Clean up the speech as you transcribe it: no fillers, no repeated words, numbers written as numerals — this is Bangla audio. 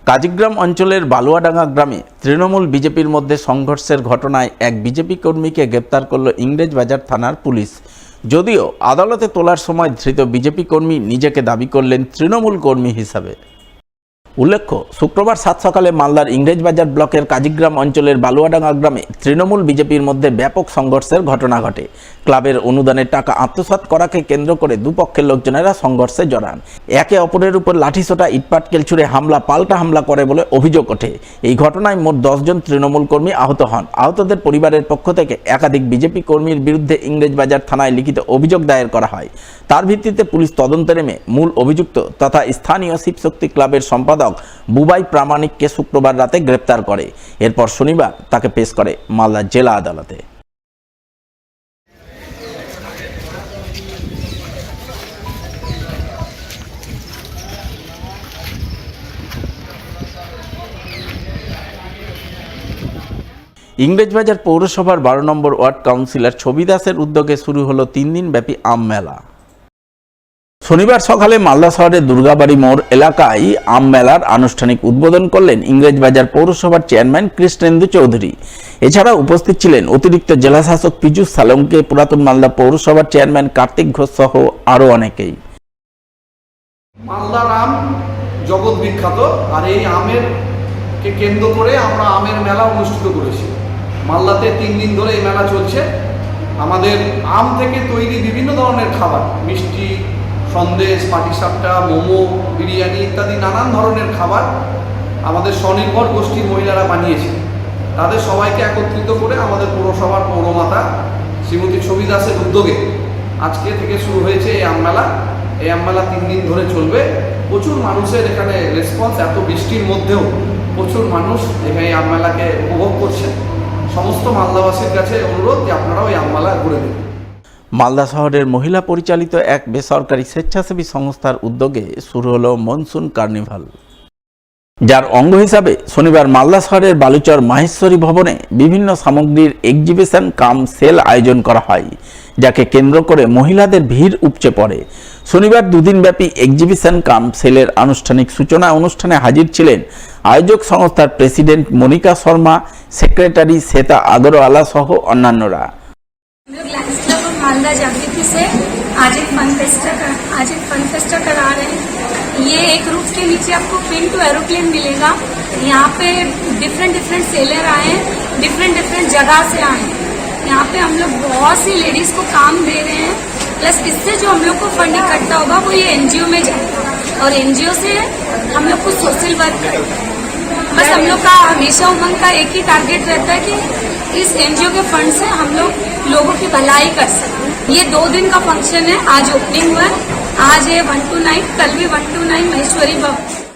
কাজিগ্রাম অঞ্চলের বালুয়াডাঙ্গা গ্রামে তৃণমূল বিজেপির মধ্যে সংঘর্ষের ঘটনায় এক বিজেপি কর্মীকে গ্রেপ্তার করল ইংরেজবাজার থানার পুলিশ। যদিও আদালতে তোলার সময় ধৃত বিজেপি কর্মী নিজেকে দাবি করলেন তৃণমূল কর্মী হিসাবে। উল্লেখ্য, শুক্রবার সাত সকালে মালদার ইংরেজবাজার ব্লকের কাজিগ্রাম অঞ্চলের বালুয়াডাঙ্গা গ্রামে তৃণমূল বিজেপির মধ্যে ব্যাপক সংঘর্ষের ঘটনা ঘটে। ক্লাবের অনুদানের টাকা আত্মসাৎ করাকে কেন্দ্র করে দুপক্ষের লোকজনেরা সংঘর্ষে জড়ান। একে অপরের উপর লাঠিসোঁটা, ইটপাটকেল ছুড়ে পাল্টা হামলা করে বলে অভিযোগ ওঠে। এই ঘটনায় মোট 10 জন তৃণমূল কর্মী আহত হন। আহতদের পরিবারের পক্ষ থেকে একাধিক বিজেপি কর্মীর বিরুদ্ধে ইংরেজবাজার থানায় লিখিত অভিযোগ দায়ের করা হয়। তার ভিত্তিতে পুলিশ তদন্তে নেমে মূল অভিযুক্ত তথা স্থানীয় শিবশক্তি ক্লাবের সম্পাদক বুবাই প্রামাণিককে শুক্রবার রাতে গ্রেপ্তার করে। এরপর শনিবার তাকে পেশ করে মালদা জেলা আদালতে। ইংরেজবাজার পৌরসভার 12 নম্বর ওয়ার্ড কাউন্সিলর ছবি দাসের উদ্যোগে শুরু হলো 3 দিন ব্যাপী আম মেলা। শনিবার সকালে মালদা শহরের দুর্গাবাড়ি মোড় এলাকায় আম মেলার আনুষ্ঠানিক উদ্বোধন করলেন ইংরেজবাজার পৌরসভার চেয়ারম্যান কৃষ্ণেন্দু চৌধুরী। এছাড়া উপস্থিত ছিলেন অতিরিক্ত জেলাশাসক পীযূষ সালঙ্কে, পুরাতন মালদা পৌরসভার চেয়ারম্যান কার্তিক ঘোষ সহ আরও অনেকেই। মালদার আম জগৎ বিখ্যাত, আর এই আমের কে কেন্দ্র করে আমরা আমের মেলা অনুষ্ঠিত করেছি। মালদাতে 3 দিন ধরে এই মেলা চলছে। আমাদের আম থেকে তৈরি বিভিন্ন ধরনের খাবার, মিষ্টি, সন্দেশ, পাটিসাপটা, মোমো, বিরিয়ানি ইত্যাদি নানান ধরনের খাবার আমাদের স্বনির্ভর গোষ্ঠীর মহিলারা বানিয়েছে। তাদের সবাইকে একত্রিত করে আমাদের পৌরসভার পৌরমাতা শ্রীমতী ছবি দাসের উদ্যোগে আজকে থেকে শুরু হয়েছে এই আমমেলা। এই আমমেলা 3 দিন ধরে চলবে। প্রচুর মানুষের এখানে রেসপন্স, এত বৃষ্টির মধ্যেও প্রচুর মানুষ এখানে এই আমমেলাকে উপভোগ করছে। সমস্ত মালদাবাসীর কাছে অনুরোধ যে আপনারাও এই আমমেলা ঘুরে দিন। মালদা শহরের মহিলা পরিচালিত এক বেসরকারি স্বেচ্ছাসেবী সংস্থার উদ্যোগে শুরু হলো মনসুন কার্নিভাল, যার অঙ্গ হিসাবে শনিবার মালদা শহরের বালুচর মাহেশ্বরী ভবনে বিভিন্ন সামগ্রীর এক্সিবিশন কাম সেল আয়োজন করা হয়, যাকে কেন্দ্র করে মহিলাদের ভিড় উপচে পড়ে। শনিবার 2 দিনব্যাপী এক্সিবিশন কাম সেলের আনুষ্ঠানিক সূচনা অনুষ্ঠানে হাজির ছিলেন আয়োজক সংস্থার প্রেসিডেন্ট মনিকা শর্মা, সেক্রেটারি শ্বেতা আগরওয়ালা সহ অন্যান্যরা। मालदा जागृति से आज एक फन फेस्टा करा रहे हैं। ये एक रूफ के नीचे आपको पिन टू एरोप्लेन मिलेगा। यहाँ पे डिफरेंट सेलर आए हैं, डिफरेंट जगह से आए हैं। यहाँ पे हम लोग बहुत सी लेडीज को काम दे रहे हैं, प्लस इससे जो हम लोग को फंड इकट्ठा होगा वो ये एनजीओ में जाएगा और एनजीओ से हम लोग को सोशल वर्क करेगा। बस हम लोग का हमेशा उमंग का एक ही टारगेट रहता है कि इस एनजीओ के फंड से हम लोग लोगों की भलाई कर सकते। ये 2 दिन का फंक्शन है। आज ओपनिंग हुआ है, आज है 1 to 9, कल भी 1 to 9 महेश्वरी भवन।